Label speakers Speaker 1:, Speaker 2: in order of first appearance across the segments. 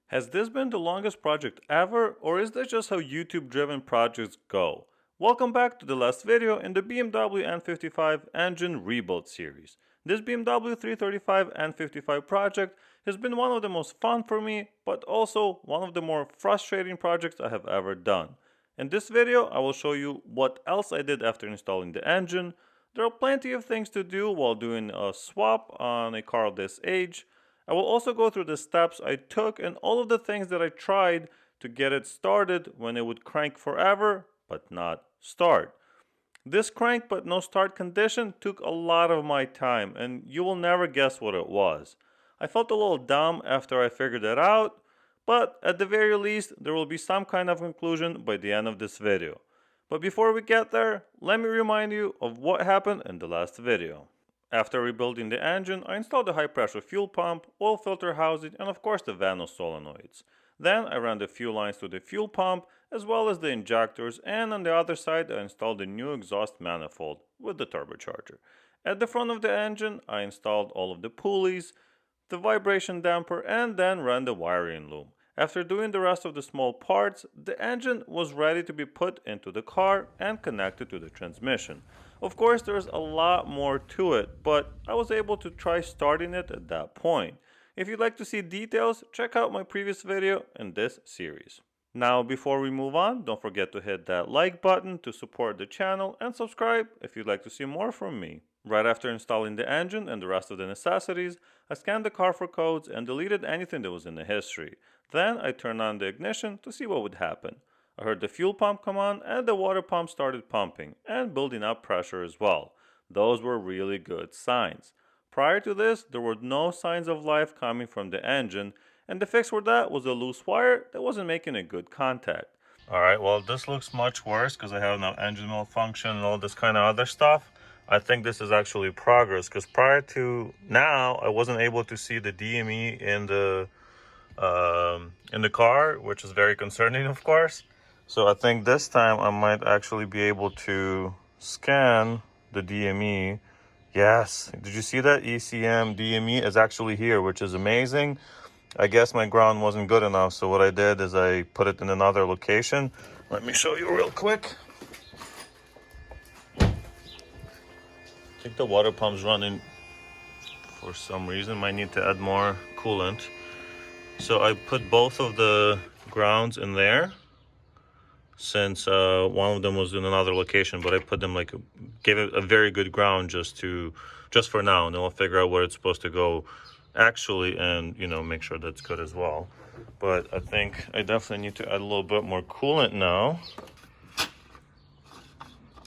Speaker 1: Has this been the longest project ever, or is this just how YouTube-driven projects go? Welcome back to the last video in the BMW N55 engine rebuild series. This BMW 335 N55 project has been one of the most fun for me, but also one of the more frustrating projects I have ever done. In this video, I will show you what else I did after installing the engine. There are plenty of things to do while doing a swap on a car of this age. I will also go through the steps I took and all of the things that I tried to get it started when it would crank forever but not start. This crank but no start condition took a lot of my time, and you will never guess what it was. I felt a little dumb after I figured it out, but at the very least there will be some kind of conclusion by the end of this video. But before we get there, let me remind you of what happened in the last video. After rebuilding the engine, I installed the high-pressure fuel pump, oil filter housing, and of course the Vanos solenoids. Then I ran the fuel lines to the fuel pump, as well as the injectors, and on the other side I installed the new exhaust manifold with the turbocharger. At the front of the engine, I installed all of the pulleys, the vibration damper, and then ran the wiring loom. After doing the rest of the small parts, the engine was ready to be put into the car and connected to the transmission. Of course, there's a lot more to it, but I was able to try starting it at that point. If you'd like to see details, check out my previous video in this series. Now, before we move on, don't forget to hit that like button to support the channel and subscribe if you'd like to see more from me. Right after installing the engine and the rest of the necessities, I scanned the car for codes and deleted anything that was in the history. Then I turned on the ignition to see what would happen. I heard the fuel pump come on and the water pump started pumping and building up pressure as well. Those were really good signs. Prior to this, there were no signs of life coming from the engine, and the fix for that was a loose wire that wasn't making a good contact. Alright, well this looks much worse because I have no engine malfunction and all this kind of other stuff. I think this is actually progress because prior to now, I wasn't able to see the DME in the car, which is very concerning, of course. So I think this time I might actually be able to scan the DME. Yes, did you see that? ECM DME is actually here, which is amazing. I guess my ground wasn't good enough, so what I did is I put it in another location. Let me show you real quick. I think the water pump's running for some reason. Might need to add more coolant. So I put both of the grounds in there, since one of them was in another location, but I put them gave it a very good ground just for now, and then I'll figure out where it's supposed to go actually, and make sure that's good as well. But I think I definitely need to add a little bit more coolant now.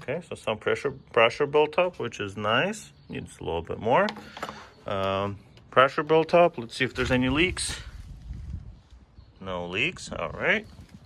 Speaker 1: Okay, so some pressure built up, which is nice. Needs a little bit more pressure built up. Let's see if there's any leaks. No leaks. All right.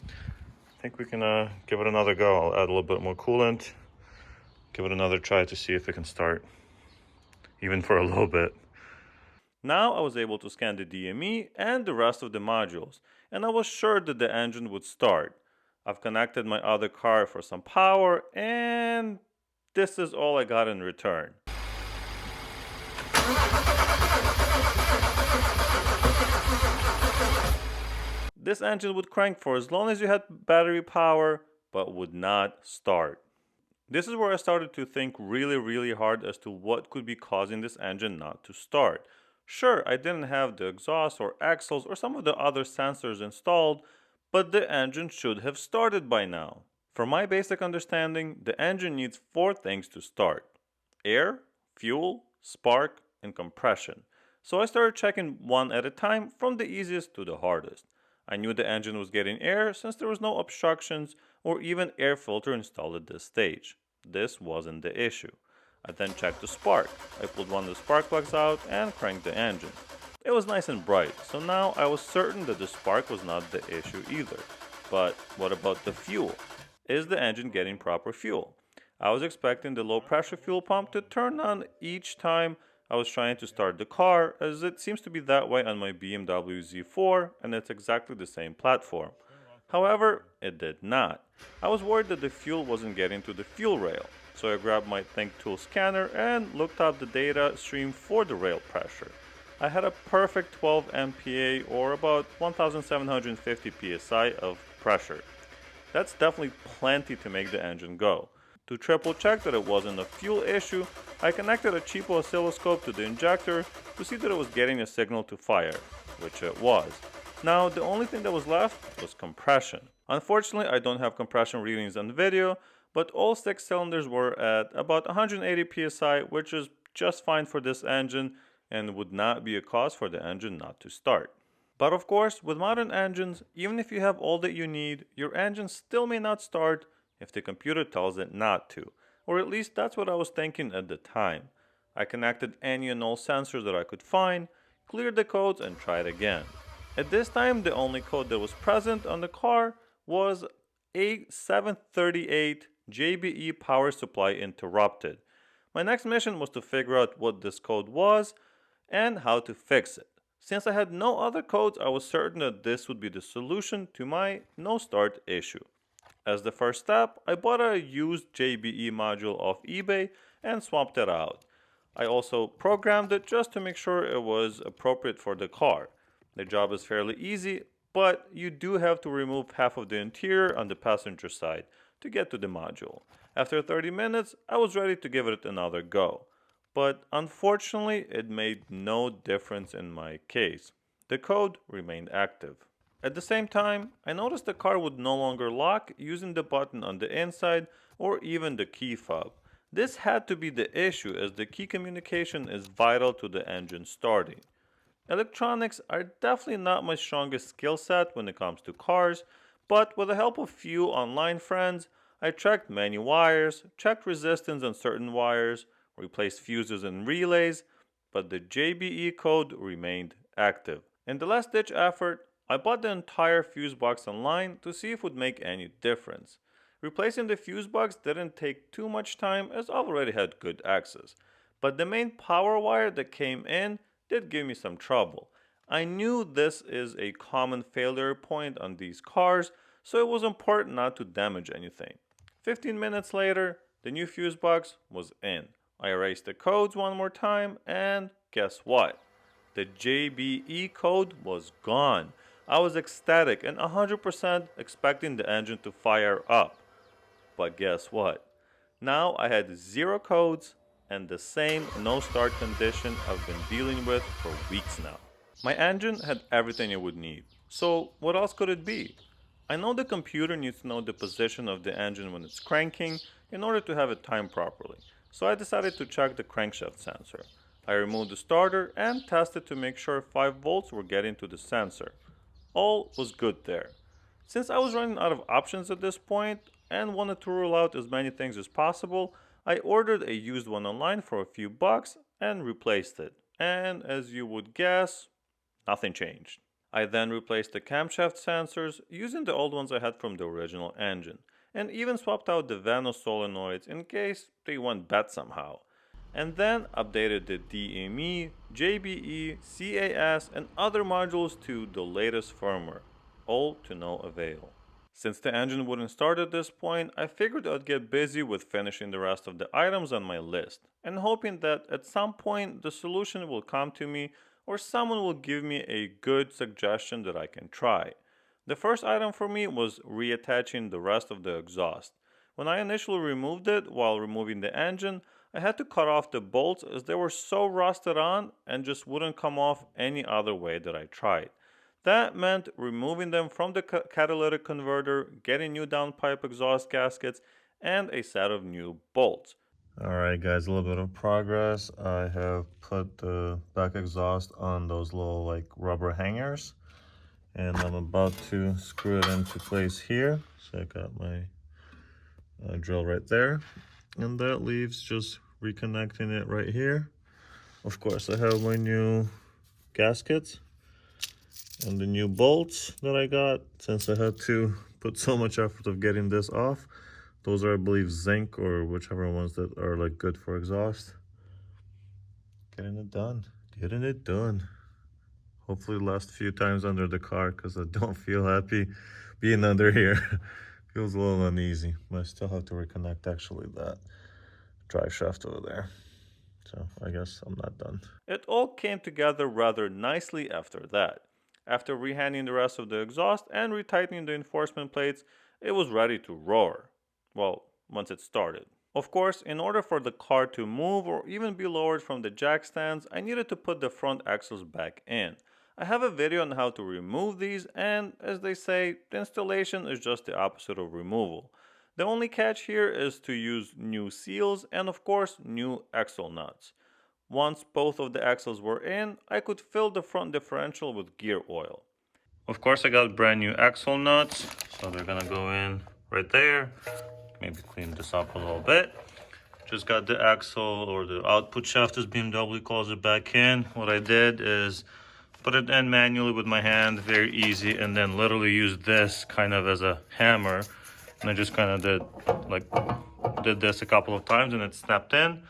Speaker 1: I think we can give it another go. I'll add a little bit more coolant, give it another try to see if it can start, even for a little bit. Now I was able to scan the DME and the rest of the modules, and I was sure that the engine would start. I've connected my other car for some power, and this is all I got in return. This engine would crank for as long as you had battery power, but would not start. This is where I started to think really hard as to what could be causing this engine not to start. Sure, I didn't have the exhaust or axles or some of the other sensors installed, but the engine should have started by now. From my basic understanding, the engine needs 4 things to start: air, fuel, spark, and compression. So I started checking one at a time from the easiest to the hardest. I knew the engine was getting air since there was no obstructions or even air filter installed at this stage. This wasn't the issue. I then checked the spark. I pulled one of the spark plugs out and cranked the engine. It was nice and bright, so now I was certain that the spark was not the issue either. But what about the fuel? Is the engine getting proper fuel? I was expecting the low pressure fuel pump to turn on each time I was trying to start the car, as it seems to be that way on my BMW Z4, and it's exactly the same platform. However, it did not. I was worried that the fuel wasn't getting to the fuel rail, so I grabbed my ThinkTool scanner and looked up the data stream for the rail pressure. I had a perfect 12 MPa or about 1750 psi of pressure. That's definitely plenty to make the engine go. To triple check that it wasn't a fuel issue, I connected a cheapo oscilloscope to the injector to see that it was getting a signal to fire, which it was. Now the only thing that was left was compression. Unfortunately, I don't have compression readings on the video, but all 6 cylinders were at about 180 psi, which is just fine for this engine and would not be a cause for the engine not to start. But of course, with modern engines, even if you have all that you need, your engine still may not start if the computer tells it not to. Or at least that's what I was thinking at the time. I connected any and all sensors that I could find, cleared the codes, and tried again. At this time, the only code that was present on the car was A738 JBE power supply interrupted. My next mission was to figure out what this code was and how to fix it. Since I had no other codes, I was certain that this would be the solution to my no start issue. As the first step, I bought a used JBE module off eBay and swapped it out. I also programmed it just to make sure it was appropriate for the car. The job is fairly easy, but you do have to remove half of the interior on the passenger side to get to the module. After 30 minutes, I was ready to give it another go. But unfortunately, it made no difference in my case. The code remained active. At the same time, I noticed the car would no longer lock using the button on the inside or even the key fob. This had to be the issue as the key communication is vital to the engine starting. Electronics are definitely not my strongest skill set when it comes to cars, but with the help of few online friends, I checked many wires, checked resistance on certain wires, replaced fuses and relays, but the JBE code remained active. In the last ditch effort, I bought the entire fuse box online to see if it would make any difference. Replacing the fuse box didn't take too much time as I already had good access, but the main power wire that came in did give me some trouble. I knew this is a common failure point on these cars, so it was important not to damage anything. 15 minutes later, the new fuse box was in. I erased the codes one more time, and guess what? The JBE code was gone. I was ecstatic and 100% expecting the engine to fire up. But guess what? Now I had 0 codes and the same no start condition I've been dealing with for weeks now. My engine had everything it would need. So what else could it be? I know the computer needs to know the position of the engine when it's cranking in order to have it timed properly. So I decided to check the crankshaft sensor. I removed the starter and tested to make sure 5 volts were getting to the sensor. All was good there. Since I was running out of options at this point and wanted to rule out as many things as possible, I ordered a used one online for a few bucks and replaced it. And as you would guess, nothing changed. I then replaced the camshaft sensors using the old ones I had from the original engine, and even swapped out the Vano solenoids in case they went bad somehow. And then updated the DME, JBE, CAS, and other modules to the latest firmware, all to no avail. Since the engine wouldn't start at this point, I figured I'd get busy with finishing the rest of the items on my list, and hoping that at some point the solution will come to me or someone will give me a good suggestion that I can try. The first item for me was reattaching the rest of the exhaust. When I initially removed it while removing the engine, I had to cut off the bolts as they were so rusted on and just wouldn't come off any other way that I tried. That meant removing them from the catalytic converter, getting new downpipe exhaust gaskets, and a set of new bolts. Alright guys, a little bit of progress. I have put the back exhaust on those little rubber hangers, and I'm about to screw it into place here. So I got my drill right there, and that leaves just reconnecting it right here. Of course, I have my new gaskets and the new bolts that I got since I had to put so much effort of getting this off. Those are, I believe, zinc or whichever ones that are good for exhaust. Getting it done. Getting it done. Hopefully last few times under the car because I don't feel happy being under here. Feels a little uneasy, but I still have to reconnect actually that drive shaft over there. So I guess I'm not done. It all came together rather nicely after that. After rehanding the rest of the exhaust and retightening the reinforcement plates, it was ready to roar. Well, once it started. Of course, in order for the car to move or even be lowered from the jack stands, I needed to put the front axles back in. I have a video on how to remove these, and as they say, the installation is just the opposite of removal. The only catch here is to use new seals and of course new axle nuts. Once both of the axles were in, I could fill the front differential with gear oil. Of course I got brand new axle nuts, so they're gonna go in right there. Maybe clean this up a little bit. Just got the axle, or the output shaft as BMW calls it, back in. What I did is put it in manually with my hand, very easy, and then literally use this kind of as a hammer. And I just kind of did this a couple of times and it snapped in.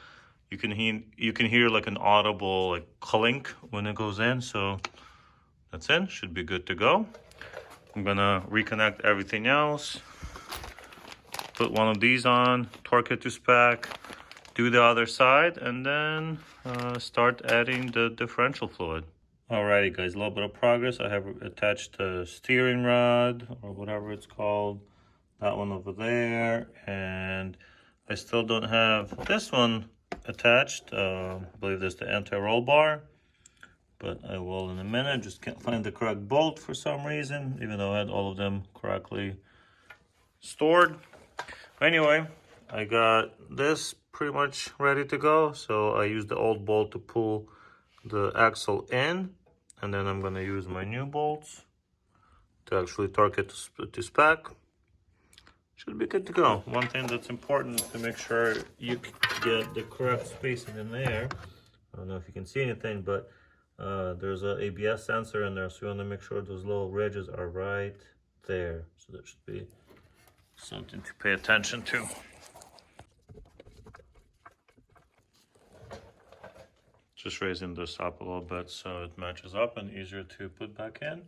Speaker 1: You can hear like an audible like clink when it goes in, so that's in, should be good to go. I'm gonna reconnect everything else, put one of these on, torque it to spec, do the other side, and then start adding the differential fluid. Alrighty guys, a little bit of progress. I have attached the steering rod, or whatever it's called, that one over there, and I still don't have this one attached. I believe there's the anti-roll bar, but I will in a minute. Just can't find the correct bolt for some reason, even though I had all of them correctly stored. Anyway, I got this pretty much ready to go, so I used the old bolt to pull the axle in, and then I'm going to use my new bolts to actually torque it to spec. Should be good to go. One thing that's important is to make sure you get the correct spacing in there. I don't know if you can see anything, but there's an ABS sensor in there, so you want to make sure those little ridges are right there. So that should be something to pay attention to. Just raising this up a little bit so it matches up and easier to put back in,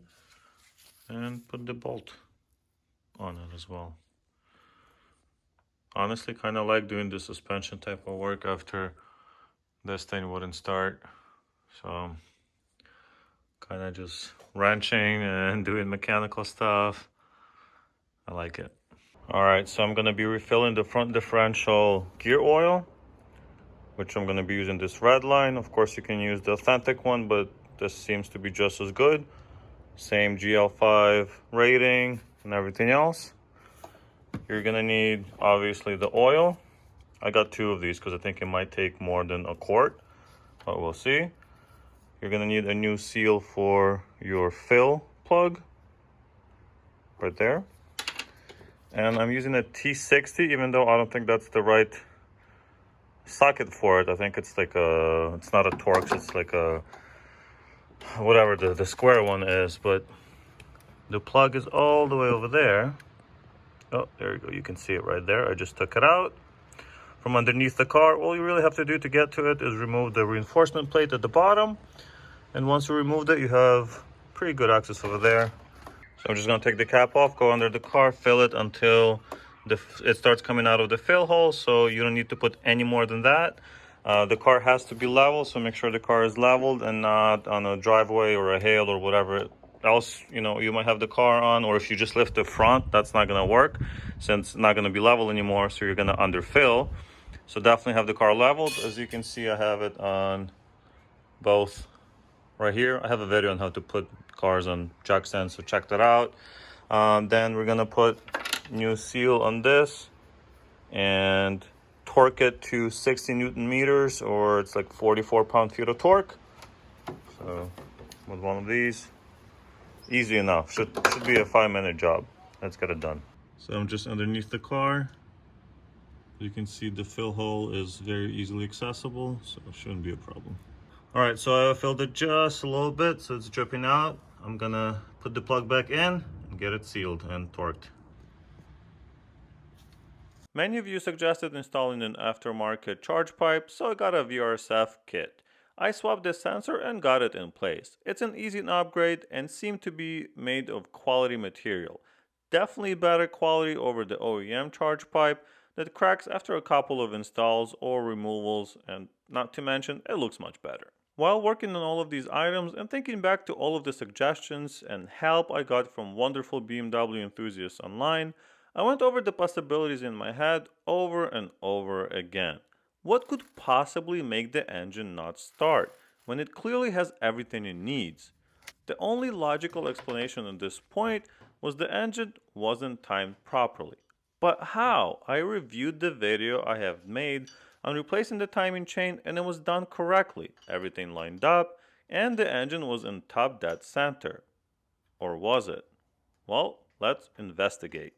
Speaker 1: and put the bolt on it as well. Honestly, kind of like doing the suspension type of work after this thing wouldn't start. So kind of just wrenching and doing mechanical stuff. I like it. All right, so I'm gonna be refilling the front differential gear oil, which I'm gonna be using this red line. Of course, you can use the authentic one, but this seems to be just as good. Same GL5 rating and everything else. You're gonna need, obviously, the oil. I got two of these because I think it might take more than a quart, but we'll see. You're gonna need a new seal for your fill plug, right there. And I'm using a T60, even though I don't think that's the right socket for it. I think it's like a, it's not a Torx, it's like a, whatever the square one is, but the plug is all the way over there. Oh, there you go, you can see it right there. I just took it out from underneath the car. All you really have to do to get to it is remove the reinforcement plate at the bottom. And once you remove it, you have pretty good access over there. So I'm just gonna take the cap off, go under the car, fill it until it starts coming out of the fill hole. So you don't need to put any more than that. The car has to be level, so make sure the car is leveled and not on a driveway or a hail or whatever else, you know, you might have the car on. Or if you just lift the front, that's not gonna work since it's not gonna be level anymore, so you're gonna underfill. So definitely have the car leveled. As you can see, I have it on both right here. I have a video on how to put cars on jack stands, so check that out. Then we're gonna put new seal on this and torque it to 60 Newton meters, or it's like 44 pound-feet of torque. So with one of these, easy enough. Should be a 5-minute job. Let's get it done. So I'm just underneath the car. You can see the fill hole is very easily accessible, so it shouldn't be a problem. All right, so I filled it just a little bit, so it's dripping out. I'm gonna put the plug back in and get it sealed and torqued. Many of you suggested installing an aftermarket charge pipe, so I got a VRSF kit. I swapped the sensor and got it in place. It's an easy upgrade and seemed to be made of quality material. Definitely better quality over the OEM charge pipe that cracks after a couple of installs or removals, and not to mention it looks much better. While working on all of these items and thinking back to all of the suggestions and help I got from wonderful BMW enthusiasts online, I went over the possibilities in my head over and over again. What could possibly make the engine not start when it clearly has everything it needs? The only logical explanation at this point was the engine wasn't timed properly. But how? I reviewed the video I have made on replacing the timing chain and it was done correctly. Everything lined up and the engine was in top dead center. Or was it? Well, let's investigate.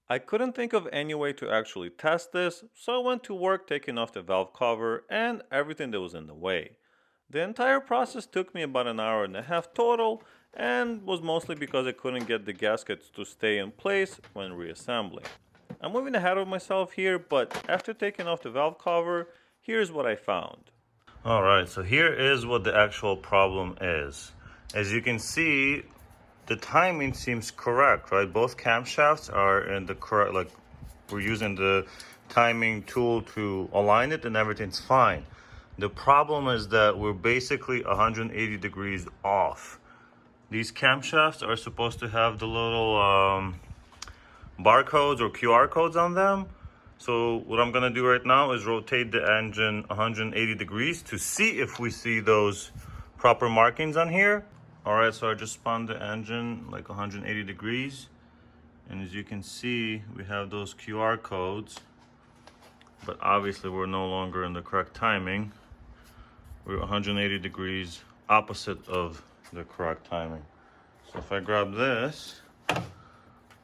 Speaker 1: I couldn't think of any way to actually test this, so I went to work taking off the valve cover and everything that was in the way. The entire process took me about an hour and a half total and was mostly because I couldn't get the gaskets to stay in place when reassembling. I'm moving ahead of myself here, but after taking off the valve cover, here's what I found. Alright, so here is what the actual problem is. As you can see, the timing seems correct, right? Both camshafts are in the correct, like we're using the timing tool to align it and everything's fine. The problem is that we're basically 180 degrees off. These camshafts are supposed to have the little barcodes or QR codes on them. So what I'm gonna do right now is rotate the engine 180 degrees to see if we see those proper markings on here. All right, so I just spun the engine like 180 degrees. And as you can see, we have those QR codes, but obviously we're no longer in the correct timing. We're 180 degrees opposite of the correct timing. So if I grab this,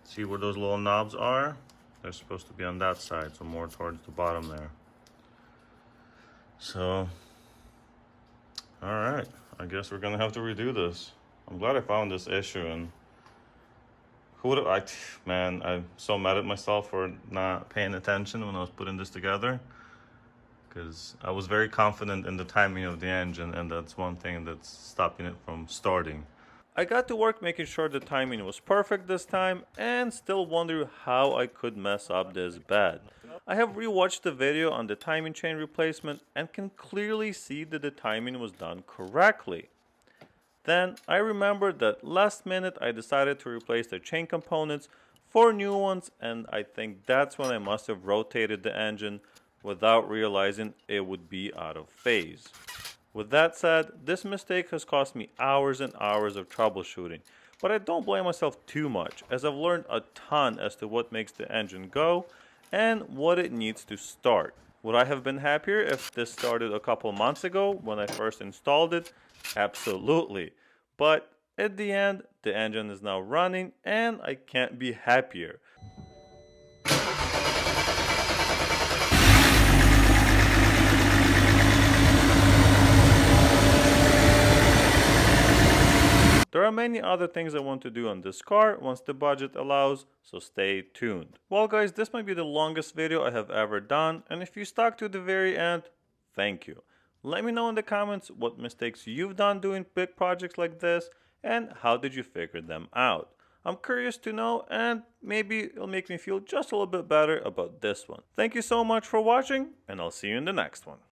Speaker 1: see where those little knobs are? They're supposed to be on that side, so more towards the bottom there. So, all right, I guess we're gonna have to redo this. I'm glad I found this issue, and who would have, man, I'm so mad at myself for not paying attention when I was putting this together, because I was very confident in the timing of the engine, and that's one thing that's stopping it from starting. I got to work making sure the timing was perfect this time and still wonder how I could mess up this bad. I have rewatched the video on the timing chain replacement and can clearly see that the timing was done correctly. Then I remembered that last minute I decided to replace the chain components for new ones, and I think that's when I must have rotated the engine without realizing it would be out of phase. With that said, this mistake has cost me hours and hours of troubleshooting, but I don't blame myself too much, as I've learned a ton as to what makes the engine go and what it needs to start. Would I have been happier if this started a couple months ago when I first installed it? Absolutely. But at the end, the engine is now running and I can't be happier. There are many other things I want to do on this car once the budget allows, so stay tuned. Well guys, this might be the longest video I have ever done, and if you stuck to the very end, thank you. Let me know in the comments what mistakes you've done doing big projects like this, and how did you figure them out. I'm curious to know, and maybe it'll make me feel just a little bit better about this one. Thank you so much for watching, and I'll see you in the next one.